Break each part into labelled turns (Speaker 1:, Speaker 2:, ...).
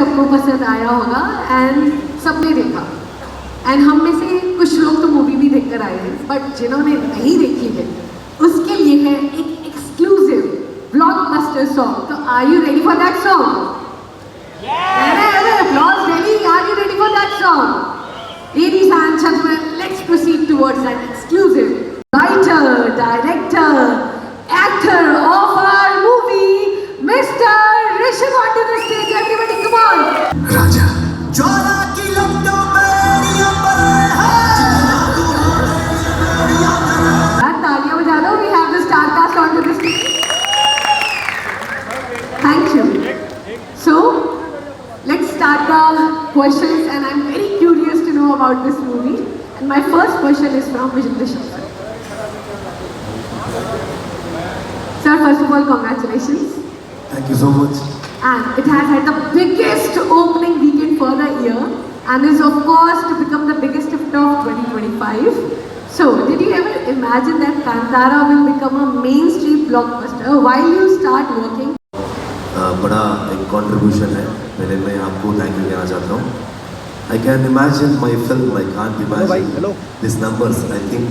Speaker 1: सबको पसंद आया होगा एंड सबने देखा। एंड हम में से कुछ लोग तो मूवी भी देखकर आए हैं, बट जिन्होंने नहीं देखी है उसके लिए है एक एक्सक्लूसिव ब्लॉकबस्टर सॉन्ग। तो are you ready for that song? Applause, really? Are you ready for that song? Ladies and gentlemen, let's proceed towards that exclusive writer, director, actor of our movie, Mr. Rishabh onto the stage. Everybody, come on.
Speaker 2: राजा ज्वाला की लपटों में अंबर है।
Speaker 1: तालियां बजा दो. We have the star cast onto the stage. Thank you. So, let's start the questions, and I'm very curious to know about this movie. And my first question is from Rishabh sir. Sir, first of all, congratulations.
Speaker 2: Thank you so much.
Speaker 1: And it has had the biggest opening weekend for the year, and is of course to become the biggest hit of 2025. So, did you ever imagine that Kantara will become a mainstream blockbuster while you start working?
Speaker 2: बड़ा एक contribution है। पहले मैं आपको thank you कहना चाहता हूँ। I can imagine my film. I can't imagine these numbers. I think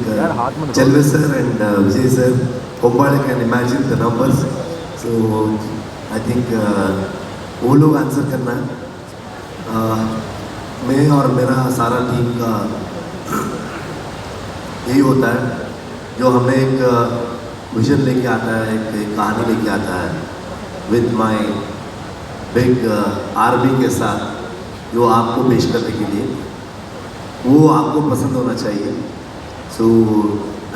Speaker 2: Chelve sir and Vijay sir, Kombale can imagine the numbers. So I think वो लोग आंसर करना है। मैं और मेरा सारा टीम का यही होता है, जो हमें एक विजन लेके आता है, एक कहानी लेके आता है विद माई बिग आर्मी के साथ, जो आपको पेश करने के लिए वो आपको पसंद होना चाहिए। सो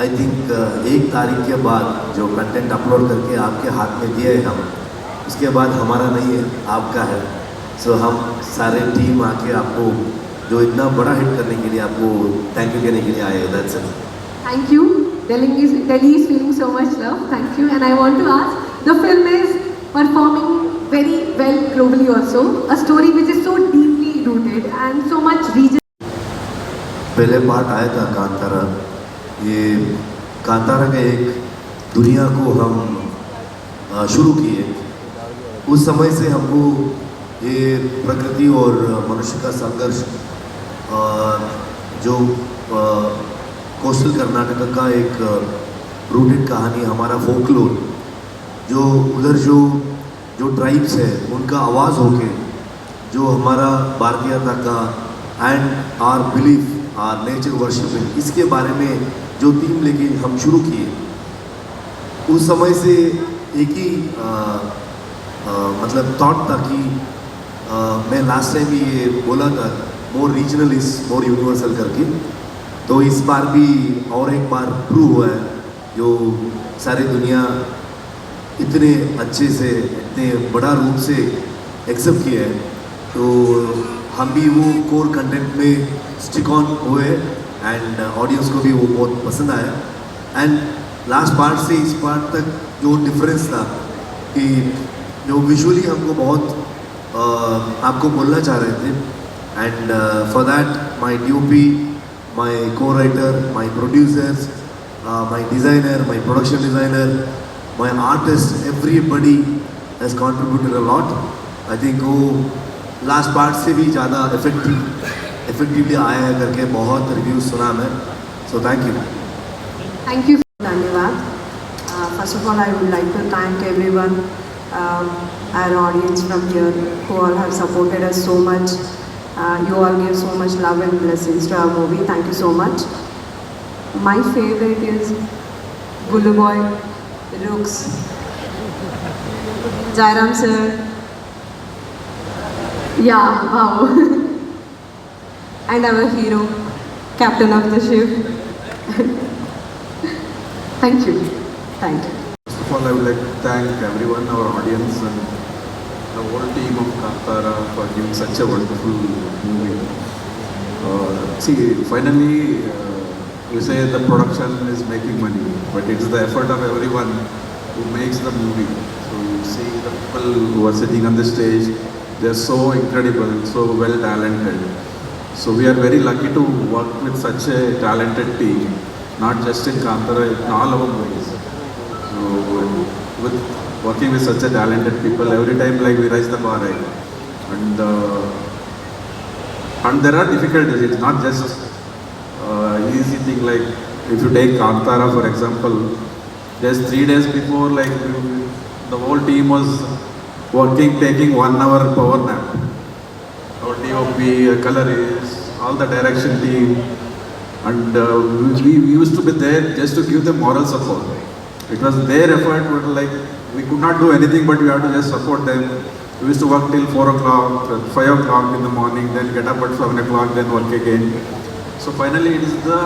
Speaker 2: आई थिंक 1 तारीख के बाद जो कंटेंट अपलोड करके आपके हाथ में दिए हैं हम, उसके बाद हमारा नहीं है, आपका है। सो हम सारे टीम आके आपको जो इतना बड़ा हिट करने के लिए आपको थैंक यू कहने के लिए आए हैं। That's it.
Speaker 1: Thank you. Delhi is feeling so much love. Thank you. And I want to ask, the film is performing very well globally also. A story which is so deeply rooted and so much region.
Speaker 2: पहले part आया था कांतारा। ये कांतारा के एक दुनिया को हम शुरू किए। उस समय से हमको ये प्रकृति और मनुष्य का संघर्ष, जो कोस्टल कर्नाटक का एक रूटेड कहानी, हमारा फोकलोर, जो उधर जो ट्राइब्स है उनका आवाज़ होके, जो हमारा भारतीयता का and our belief our nature worshipping, इसके बारे में जो थीम लेके हम शुरू किए, उस समय से एक ही मतलब थॉट था कि मैं लास्ट टाइम भी ये बोला था, मोर रीजनल इज मोर यूनिवर्सल करके। तो इस बार भी और एक बार प्रूव हुआ है, जो सारी दुनिया इतने अच्छे से, इतने बड़ा रूप से एक्सेप्ट किया है। तो हम भी वो कोर कंटेंट में स्टिक ऑन हुए एंड ऑडियंस को भी वो बहुत पसंद आया। एंड लास्ट पार्ट से इस पार्ट तक जो डिफरेंस था कि जो विजुअली हमको बहुत आपको बोलना चाह रहे थे, and for that my DOP, my co-writer, my producers, my designer, my production designer, my artist, everybody has contributed a lot. I think वो लास्ट पार्ट से भी ज़्यादा इफेक्टिवली आया है करके बहुत रिव्यूज़ सुना मैं। So thank you.
Speaker 1: Thank you.
Speaker 3: धन्यवाद। First of all, I would like to thank everyone, our audience from here, who all have supported us so much. You all give so much love and blessings to our movie. Thank you so much. My favorite is Gullu Boy, Rooks, Jairam sir. Yeah, wow. And our hero, captain of the ship.
Speaker 1: Thank you.
Speaker 3: Thank you.
Speaker 4: First of all, I would like to thank everyone, our audience, and the whole team of Kantara for giving such a wonderful movie. See, finally, we say the production is making money, but it's the effort of everyone who makes the movie. So you see the people who are sitting on the stage, they're so incredible, so well talented. So we are very lucky to work with such a talented team, not just in Kantara, in all our movies. So with working with such a talented people, every time like we raise the bar, right? and there are difficulties. It's not just easy thing like if you take Kantara for example, just 3 days before, like the whole team was working, taking 1 hour power nap. Our DOP, colorist, all the direction team, and we used to be there just to give them moral support. It was their effort, but like we could not do anything, but we had to just support them. We used to work till 4 o'clock, 5 o'clock in the morning, then get up at 7 o'clock, then work again. So finally, it is the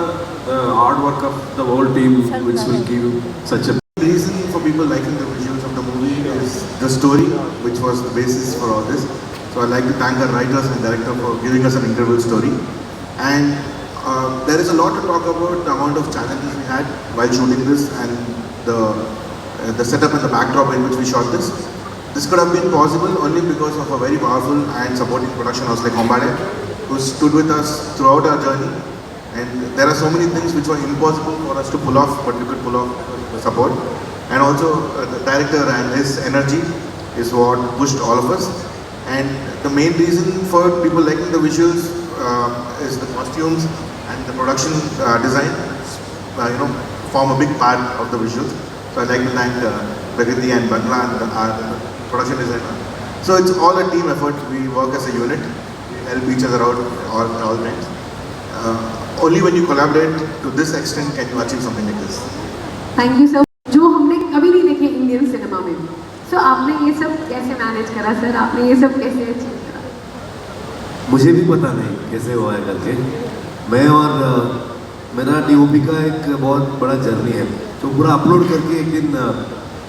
Speaker 4: hard work of the whole team which will give such a.
Speaker 5: The reason for people liking the visuals of the movie is the story, which was the basis for all this. So I'd like to thank our writers and director for giving us an incredible story. And there is a lot to talk about the amount of challenges we had while shooting this and the setup and the backdrop in which we shot this. This could have been possible only because of a very powerful and supporting production house like Hombade, who stood with us throughout our journey. And there are so many things which were impossible for us to pull off, but we could pull off the support. And also the director and his energy is what pushed all of us. And the main reason for people liking the visuals is the costumes and the production design, form a big part of the visuals. So I'd like to thank Pragati and Bangla and our production designer. So it's all a team effort. We work as a unit. We help each other out all times. Only when you collaborate to this extent can you achieve something like this.
Speaker 1: Thank you sir. जो हमने कभी नहीं देखे Indian cinema में, सो आपने ये सब कैसे मैनेज करा सर? आपने ये सब कैसे अचीव करा?
Speaker 2: मुझे भी पता नहीं कैसे हुआ है करके। मैं और मेरा DOP का एक बहुत बड़ा जर्नी है, तो पूरा अपलोड करके एक दिन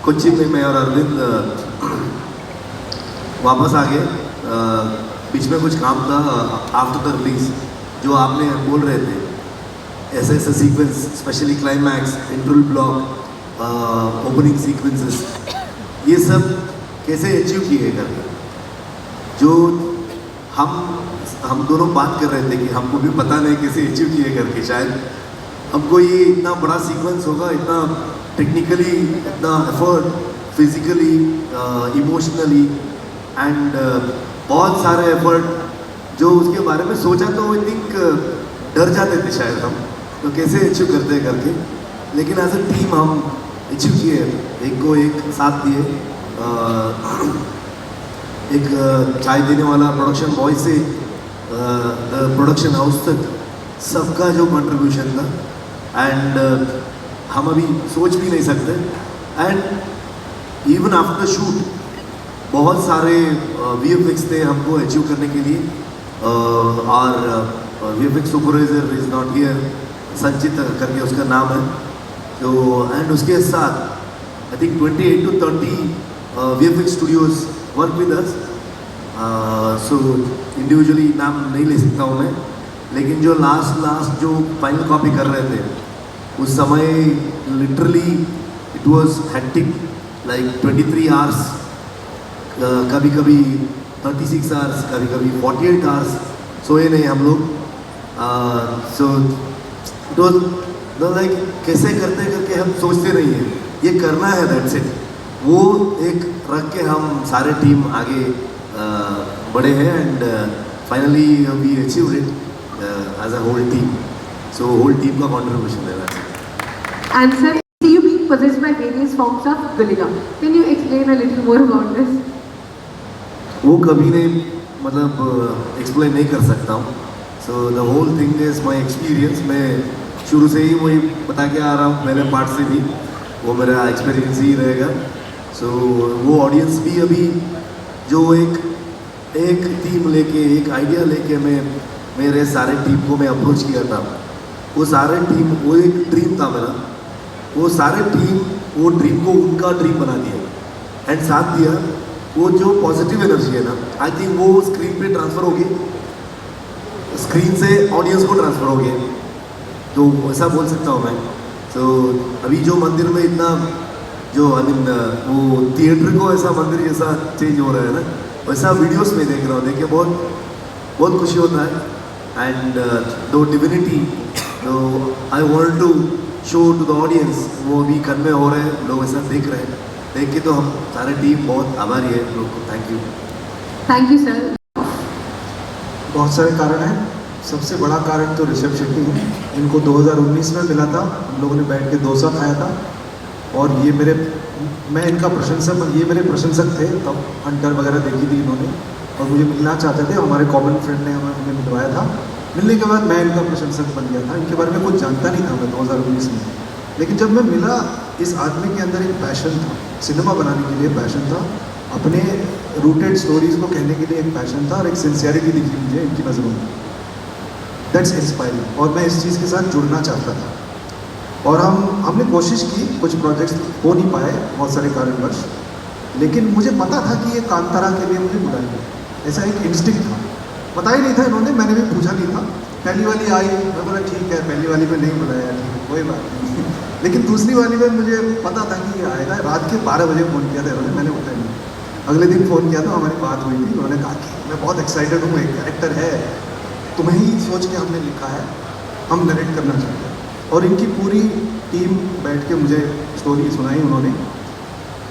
Speaker 2: कोच्चि में मैं और अरविंद वापस आ गए। बीच में कुछ काम था आफ्टर द रिलीज, जो आपने बोल रहे थे ऐसे ऐसे sequence, specially climax, interval block, opening sequences, ये सब कैसे अचीव किए करके। जो हम दोनों बात कर रहे थे कि हमको भी पता नहीं कैसे अचीव किए करके। शायद हमको ये इतना बड़ा सीक्वेंस होगा, इतना टेक्निकली, इतना एफर्ट, फिजिकली, इमोशनली एंड बहुत सारे एफर्ट, जो उसके बारे में सोचा तो आई थिंक डर जाते थे शायद हम, तो कैसे अचीव करते हैं करके। लेकिन एज अ टीम हम अचीव किए, एक को एक साथ दिए। एक चाय देने वाला प्रोडक्शन बॉय से प्रोडक्शन हाउस तक सबका जो कंट्रीब्यूशन था, एंड हम अभी सोच भी नहीं सकते। एंड इवन आफ्टर शूट बहुत सारे VFX थे हमको अचीव करने के लिए। और VFX supervisor is not here, संचित करके उसका नाम है। तो एंड उसके साथ I think 28 to 30 VFX studios work with us. So individually नाम नहीं ले सकता हूँ मैं, लेकिन जो लास्ट जो फाइनल कॉपी कर रहे थे उस समय literally it was hectic, like 23 hours, कभी कभी 36 आवर्स, कभी कभी 48 आवर्स सोए नहीं हम लोग। सो इट वाज लाइक कैसे करते करके हम सोचते नहीं हैं ये करना है, दैट्स इट। वो एक रख के हम सारे टीम आगे बढ़े हैं, and finally we achieved it as a whole team. So whole team का कॉन्ट्रीब्यूशन है।
Speaker 1: And sir, see you being possessed by various forms of Gulliga. Can you explain a little more about this?
Speaker 2: वो कभी नहीं, मतलब explain नहीं कर सकता हूँ। So the whole thing is my experience. मैं शुरू से ही वही बता के आ रहा हूँ, पहले पार्ट से भी वो मेरा एक्सपीरियंस ही रहेगा। सो वो ऑडियंस भी अभी जो एक थीम लेके, एक आइडिया लेके मैं मेरे सारे टीम को मैं अप्रोच किया था, वो सारे टीम, वो एक ड्रीम था मेरा, वो सारे टीम वो ड्रीम को उनका ड्रीम बना दिया एंड साथ दिया। वो जो पॉजिटिव एनर्जी है ना, आई थिंक वो स्क्रीन पे ट्रांसफ़र होगी, स्क्रीन से ऑडियंस को ट्रांसफ़र होगी, तो ऐसा बोल सकता हूँ मैं। तो अभी जो मंदिर में इतना जो आई मीन वो थिएटर को ऐसा मंदिर जैसा चेंज हो रहा है ना, वैसा वीडियोस में देख रहा हूँ, देख के बहुत खुशी होता है। एंड दो डिविनिटी तो I want to show to the audience, वो अभी कन्वे हो रहे हैं, लोग ऐसा देख रहे हैं, देख के तो हम सारे टीम बहुत आभारी है लोग को। Thank you
Speaker 1: Thank you, sir.
Speaker 6: बहुत सारे कारण हैं। सबसे बड़ा कारण तो ऋषभ शेट्टी है। इनको 2019 में मिला था, हम लोगों ने बैठ के डोसा खाया था और मैं इनका प्रशंसक, ये मेरे प्रशंसक थे तब। हंटर वगैरह देखी थी इन्होंने और मुझे मिलना चाहते थे। हमारे कॉमन फ्रेंड ने हमें मिलवाया था। मिलने के बाद मैं इनका प्रशंसक बन गया था। इनके बारे में कुछ जानता नहीं था मैं 2019 में, लेकिन जब मैं मिला, इस आदमी के अंदर एक पैशन था, सिनेमा बनाने के लिए पैशन था, अपने रूटेड स्टोरीज को कहने के लिए एक पैशन था और एक सिंसियरिटी दिखी मुझे इनकी नज़रों में। दैट्स इंस्पायरिंग और मैं इस चीज़ के साथ जुड़ना चाहता था। और हमने कोशिश की, कुछ प्रोजेक्ट्स हो नहीं पाए बहुत सारे कारणवश, लेकिन मुझे पता था कि ये कांतारा के लिए मुझे बुलाएंगे। ऐसा एक इंस्टिंक्ट था, पता ही नहीं था इन्होंने, मैंने भी पूछा नहीं था। पहली वाली आई, मैं बोला ठीक है, पहली वाली में नहीं बुलाया, ठीक है कोई बात नहीं। लेकिन दूसरी वाली में मुझे पता था कि ये आएगा। रात के 12 बजे फ़ोन किया था इन्होंने, मैंने उठाया नहीं। अगले दिन फ़ोन किया तो हमारी बात हुई थी। उन्होंने कहा कि मैं बहुत एक्साइटेड हूँ, एक कैरेक्टर है, तुम्हें ही सोच के हमने लिखा है, हम नरेट करना चाहते हैं। और इनकी पूरी टीम बैठ के मुझे स्टोरी सुनाई उन्होंने,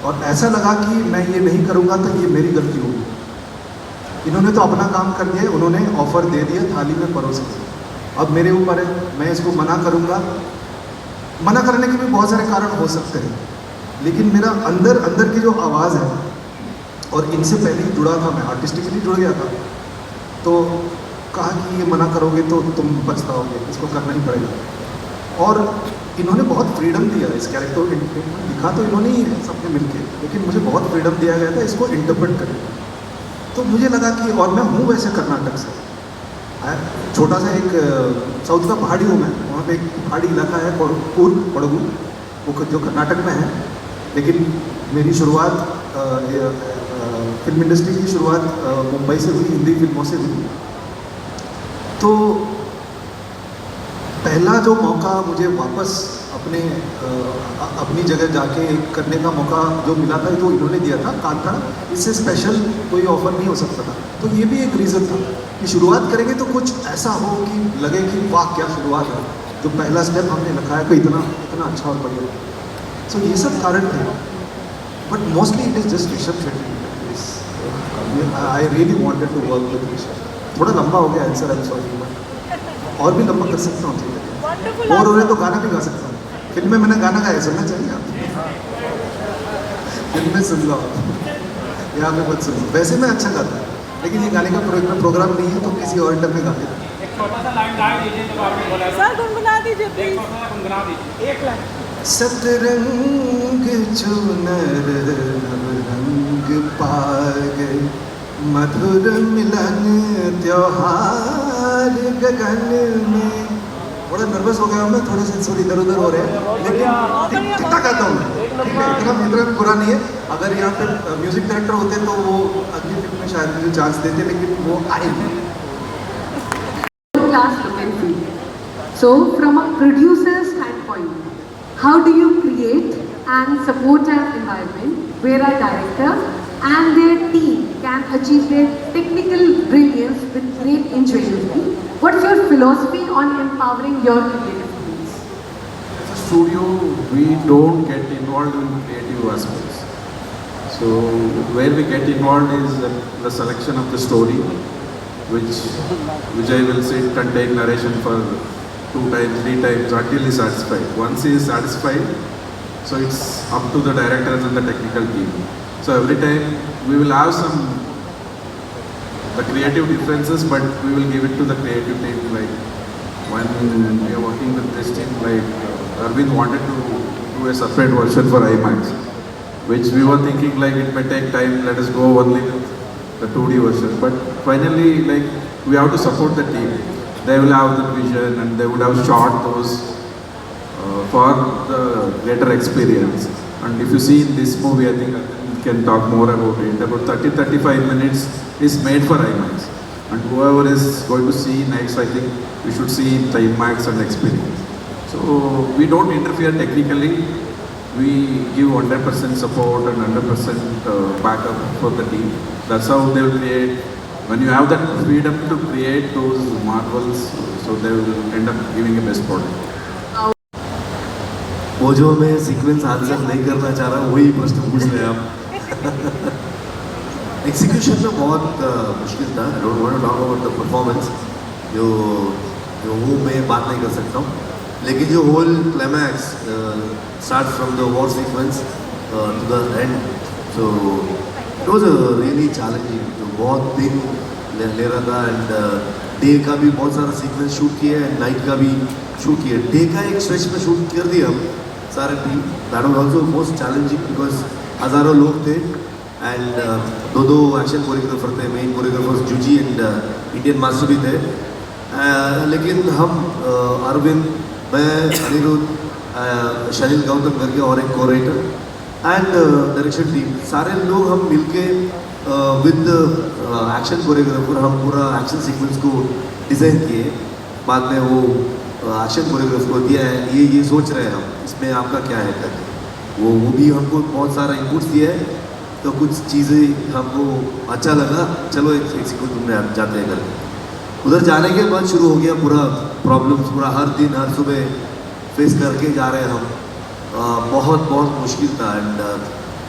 Speaker 6: और ऐसा लगा कि मैं ये नहीं करूँगा तो ये मेरी गलती होगी। इन्होंने तो अपना काम कर दिया, उन्होंने ऑफ़र दे दिया, थाली में परोस के। अब मेरे ऊपर है, मैं इसको मना करूँगा। मना करने के भी बहुत सारे कारण हो सकते हैं, लेकिन मेरा अंदर की जो आवाज़ है, और इनसे पहले ही जुड़ा था मैं, आर्टिस्टिकली जुड़ गया था, तो कहा कि ये मना करोगे तो तुम पछताओगे, इसको करना ही पड़ेगा। और इन्होंने बहुत फ्रीडम दिया इस कैरेक्टर को। लिखा तो इन्होंने ही है सबने मिलके, लेकिन मुझे बहुत फ्रीडम दिया गया था इसको इंटरप्रेट करने का। तो मुझे लगा कि, और मैं हूँ वैसे कर्नाटक से, छोटा सा एक साउथ का पहाड़ी हूँ मैं, वहाँ पे एक पहाड़ी इलाका है कूर्ग कोडगु, वो जो कर्नाटक में है। लेकिन मेरी शुरुआत फिल्म इंडस्ट्री की शुरुआत मुंबई से हुई, हिंदी फिल्मों से हुई। तो पहला जो मौका मुझे वापस अपनी जगह जाके करने का मौका जो मिला था, तो इन्होंने दिया था कांतारा। इससे स्पेशल कोई ऑफर नहीं हो सकता था। तो ये भी एक रीज़न था कि शुरुआत करेंगे तो कुछ ऐसा हो कि लगे कि वाह क्या शुरुआत है, जो पहला स्टेप हमने रखा है, कोई इतना अच्छा और बढ़िया। सो ये सब कारण थे, but mostly it is just Rishab Shetty. I really wanted to work with Rishab. थोड़ा लंबा हो गया आंसर, आई एम सॉरी, और भी लंबा कर सकता हूँ। और हो रहे तो गाना भी गा सकता हूँ। फिल्म में मैंने गाना गाया, सुनना चाहिए आप? फिल्म में सुन लो आप, यहाँ पे मत सुनो। वैसे मैं अच्छा गाता हूँ, लेकिन ये गाने का प्रोग्राम नहीं है, तो किसी और टाइम में गा देता।
Speaker 7: सर गुनगुना दीजिए प्लीज, गुनगुना दीजिए एक लाइन।
Speaker 6: सतरंग चुनर नव रंग पागे, मधुर मिलन त्योहार गगन में। बड़ा नर्वस हो गया हूँ मैं, थोड़े सेंसर इधर उधर हो रहे हैं, लेकिन ठीक ठाक आता हूँ। ठीक है, इतना भी बुरा नहीं है। अगर यहाँ पे म्यूजिक डायरेक्टर होते तो वो अगली फिल्म में शायद मुझे चांस देते, लेकिन वो आए नहीं।
Speaker 1: Class look and feel. So, from a producer standpoint, how do you create and support an environment where a director and their team can achieve their technical brilliance with great ingenuity? What's your philosophy on empowering your creative teams?
Speaker 4: As a studio, we don't get involved in creative aspects. So where we get involved is the selection of the story, which Vijay will say contain narration for 2 times, 3 times until he is satisfied. Once he is satisfied, so it's up to the directors and the technical team. So every time we will have the creative differences, but we will give it to the creative team. Like when we are working with this team, like Arvind wanted to do a separate version for IMAX, which we were thinking like it may take time, let us go only with the 2D version. But finally, like we have to support the team. They will have the vision and they would have shot those for the greater experience. And if you see in this movie, I think we can talk more about it. About 30-35 minutes is made for IMAX. And whoever is going to see next, I think we should see the IMAX and experience. So we don't interfere technically. We give 100% support and 100% backup for the team. That's how they will create. When you have that freedom to create those marvels, so they will end up giving a best product.
Speaker 2: वो जो मैं sequence answer नहीं करना चाह रहा हूँ, वही प्रश्न पूछ रहे हैं आप। एग्जीक्यूशन में बहुत मुश्किल था. I don't want to talk about the performance, जो वो मैं बात नहीं कर सकता हूँ. लेकिन जो whole climax start from the war sequence to the end, so it was really challenging. तो बहुत दिन ले रहा था. एंड डे का भी बहुत सारा सीक्वेंस शूट किया एंड नाइट का भी शूट किया. डे का एक स्ट्रेच में शूट कर दिया हम सारे team. That was also most challenging because हज़ारों लोग थे एंड दो एक्शन कोरियोग्राफर थे. Main choreographers Juji and Indian master भी थे. लेकिन हम अरविंद, मैं, अनिरुद्ध, शनील गौतम करके और एक को-राइटर एंड डायरेक्शन टीम, सारे लोग हम मिलके विद एक्शन कोरियोग्राफर हम पूरा एक्शन सीक्वेंस को डिज़ाइन किए. बाद में वो एक्शन कोरियोग्राफर को दिया है, ये सोच रहे हैं हम इसमें आपका क्या है करके. वो भी हमको बहुत सारा इनपुट्स दिया है. तो कुछ चीज़ें हमको अच्छा लगा, चलो एक सीक्वेंस में जाते हैं करके. उधर जाने के बाद शुरू हो गया पूरा प्रॉब्लम्स. पूरा हर दिन हर सुबह फेस करके जा रहे हैं हम. बहुत मुश्किल था. एंड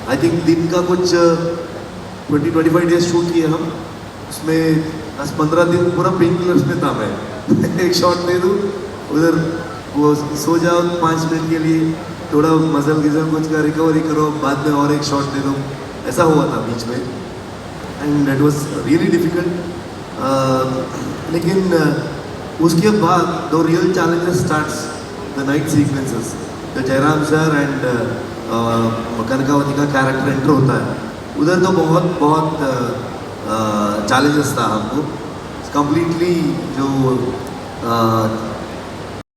Speaker 2: आई थिंक दिन का कुछ 20-25 डेज शूट किए हम. उसमें 10-15 दिन पूरा पेन किलर्स में था मैं. एक शॉट दे दूँ, उधर वो सो जाओ 5 मिनट के लिए, थोड़ा मसल गिजल कुछ का रिकवरी करो, बाद में और एक शॉट दे दो. ऐसा हुआ था बीच में. And it was really difficult. लेकिन उसके बाद the real challenges starts the night sequences. The Jayaram sir and Kanakavati का कैरेक्टर एंटर होता है. उधर तो बहुत चैलेंजेस था हमको कम्प्लीटली. जो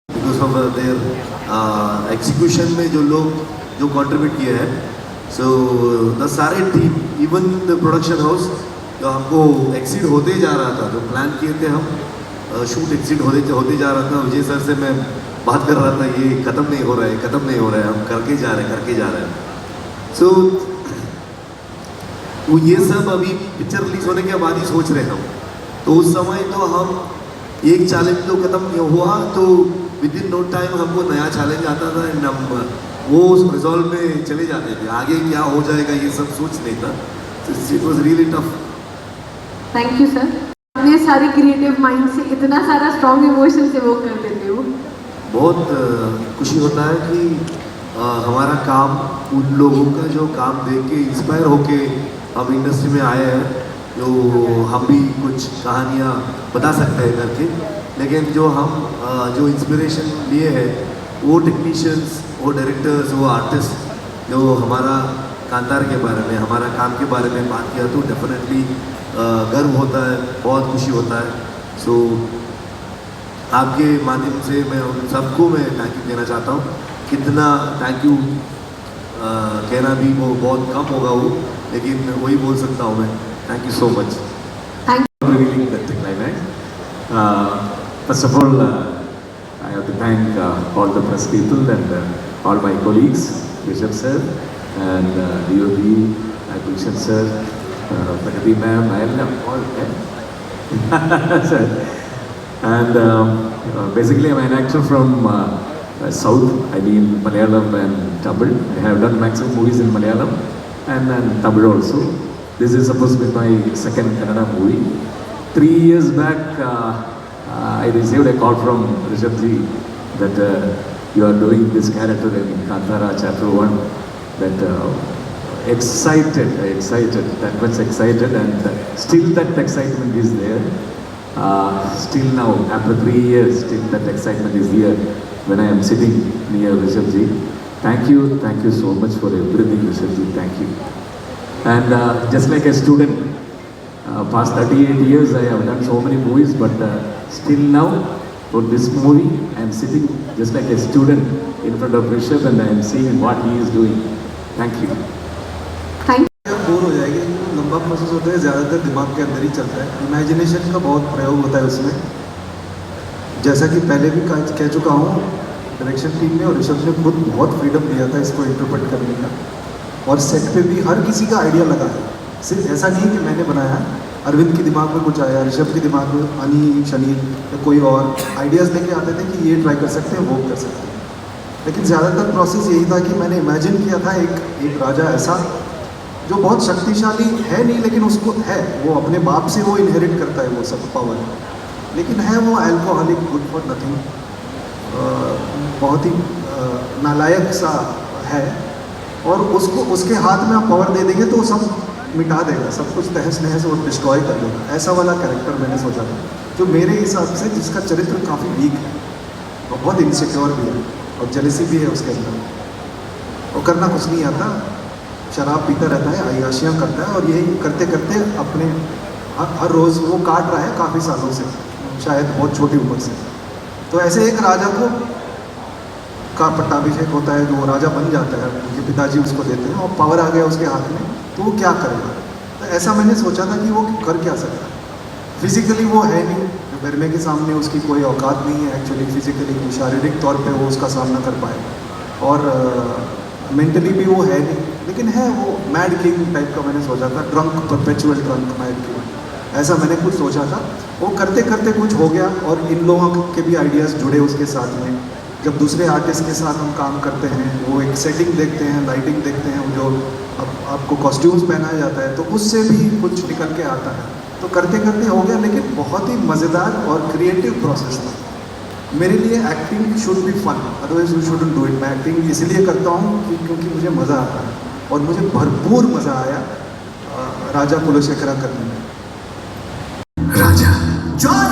Speaker 2: बिकॉज ऑफ देयर एग्जीक्यूशन में जो लोग जो कंट्रीब्यूट किए हैं, सो द सारे team, even the production house, जो हमको एक्सीड होते जा रहा था. जो प्लान किए थे हम, शूट एक्सीड होते जा रहा था. विजय सर से मैं बात कर रहा था, ये ख़त्म नहीं हो रहा है, हम करके जा रहे हैं. सो वो ये सब अभी पिक्चर रिलीज होने के बाद ही सोच रहे हम. तो उस समय तो हम एक चैलेंज तो ख़त्म हुआ, तो विद इन नो टाइम हमको नया चैलेंज आता था एंड हम वो रिजॉल्व में चले जाते थे. आगे क्या हो जाएगा ये सब सोच नहीं था. It was really tough.
Speaker 1: Thank you sir. अपने सारे क्रिएटिव माइंड से इतना सारा स्ट्रॉन्ग इमोशन से वो कर देते हो.
Speaker 2: बहुत खुशी होता है कि हमारा काम उन लोगों का जो काम देख के इंस्पायर होके हम इंडस्ट्री में आए हैं, जो हम भी कुछ कहानियाँ बता सकते हैं करके. लेकिन जो हम जो इंस्पिरेशन लिए हैं, वो टेक्नीशियंस, वो डायरेक्टर्स, वो आर्टिस्ट जो हमारा कांतार के बारे में, हमारा काम के बारे में बात किया, तो डेफिनेटली गर्व होता है, बहुत खुशी होता है. सो आपके माध्यम से मैं उन सबको मैं थैंक यू कहना चाहता हूँ. कितना थैंक यू कहना भी वो बहुत कम होगा वो, लेकिन वही बोल सकता हूँ मैं. Thank you so much.
Speaker 4: Revealing that climax. First of all, I have to thank all the press people and all my colleagues, Rishabh sir and DOP, Gulshan sir, Pragati ma'am, all sir. And basically, I'm an actor from South. I mean Malayalam and Tamil. I have done maximum movies in Malayalam and Tamil also. This is supposed to be my second Kannada movie. 3 years back, I received a call from Rishabh ji that you are doing this character in Kantara Chapter 1. That excited, that much excited, and still that excitement is there. Still now, after 3 years, still that excitement is here when I am sitting near Rishabh ji. Thank you so much for everything, Rishabh ji. Thank you. And just like a student, past 38 years I have done so many movies, but still now for this movie I am sitting just like a student in front of Rishabh and I am seeing what he is doing. Thank you.
Speaker 6: Bore हो जाएगी. लंबा process होता है, ज़्यादातर दिमाग के अंदर ही चलता है. इमेजिनेशन का बहुत प्रयोग होता है उसमें. जैसा कि पहले भी कह चुका हूँ, डायरेक्शन टीम ने और ऋषभ ने खुद बहुत फ्रीडम दिया था इसको इंटरप्रेट करने का. और सेट पे भी हर किसी का आइडिया लगा है. सिर्फ ऐसा नहीं कि मैंने बनाया. अरविंद के दिमाग में कुछ आया, ऋषभ के दिमाग में, अनी, शनील या कोई और आइडियाज़ लेके आते थे कि ये ट्राई कर सकते हैं, वो कर सकते हैं. लेकिन ज़्यादातर प्रोसेस यही था कि मैंने इमेजिन किया था एक राजा ऐसा जो बहुत शक्तिशाली है नहीं, लेकिन उसको है, वो अपने बाप से वो इनहेरिट करता है वो सब पावर, लेकिन है वो अल्कोहलिक, गुड फॉर नथिंग, बहुत ही नालायक सा है, और उसको उसके हाथ में आप पावर दे देंगे तो वो सब मिटा देगा, सब कुछ तहस नहस और डिस्ट्रॉय कर देगा। ऐसा वाला कैरेक्टर मैंने सोचा था, जो मेरे हिसाब से जिसका चरित्र काफ़ी वीक है और बहुत इनसिक्योर भी है और जेलसी भी है उसके अंदर, वो करना कुछ नहीं आता, शराब पीता रहता है, अय्याशियाँ करता है, और यही करते करते अपने हर रोज़ वो काट रहा है काफ़ी सालों से, शायद बहुत छोटी उम्र से। तो ऐसे एक राजा को का पट्टाभिषेक होता है, जो वो राजा बन जाता है, उनके पिताजी उसको देते हैं और पावर आ गया उसके हाथ में, तो वो क्या करेगा। तो ऐसा मैंने सोचा था कि वो कर क्या सकता है। फिजिकली वो है नहीं, गरमे के सामने उसकी कोई औकात नहीं है एक्चुअली, फिजिकली शारीरिक तौर पे वो उसका सामना कर पाए, और मेंटली भी वो है नहीं, लेकिन है वो मैड किंग टाइप का मैंने सोचा था, drunk, perpetual drunk mad king, ऐसा मैंने कुछ सोचा था। वो करते करते कुछ हो गया, और इन लोगों के भी आइडियाज़ जुड़े उसके साथ में। जब दूसरे आर्टिस्ट के साथ हम काम करते हैं, वो एक सेटिंग देखते हैं, लाइटिंग देखते हैं, जो अब आपको कॉस्ट्यूम्स पहनाया जाता है, तो उससे भी कुछ निकल के आता है। तो करते करते हो गया, लेकिन बहुत ही मज़ेदार और क्रिएटिव प्रोसेस था। मेरे लिए acting should be fun, otherwise you shouldn't do it. मैं एक्टिंग इसलिए करता हूँ क्योंकि मुझे मज़ा आता है, और मुझे भरपूर मज़ा आया राजा कुलशेखरा करने में।
Speaker 2: राजा जॉय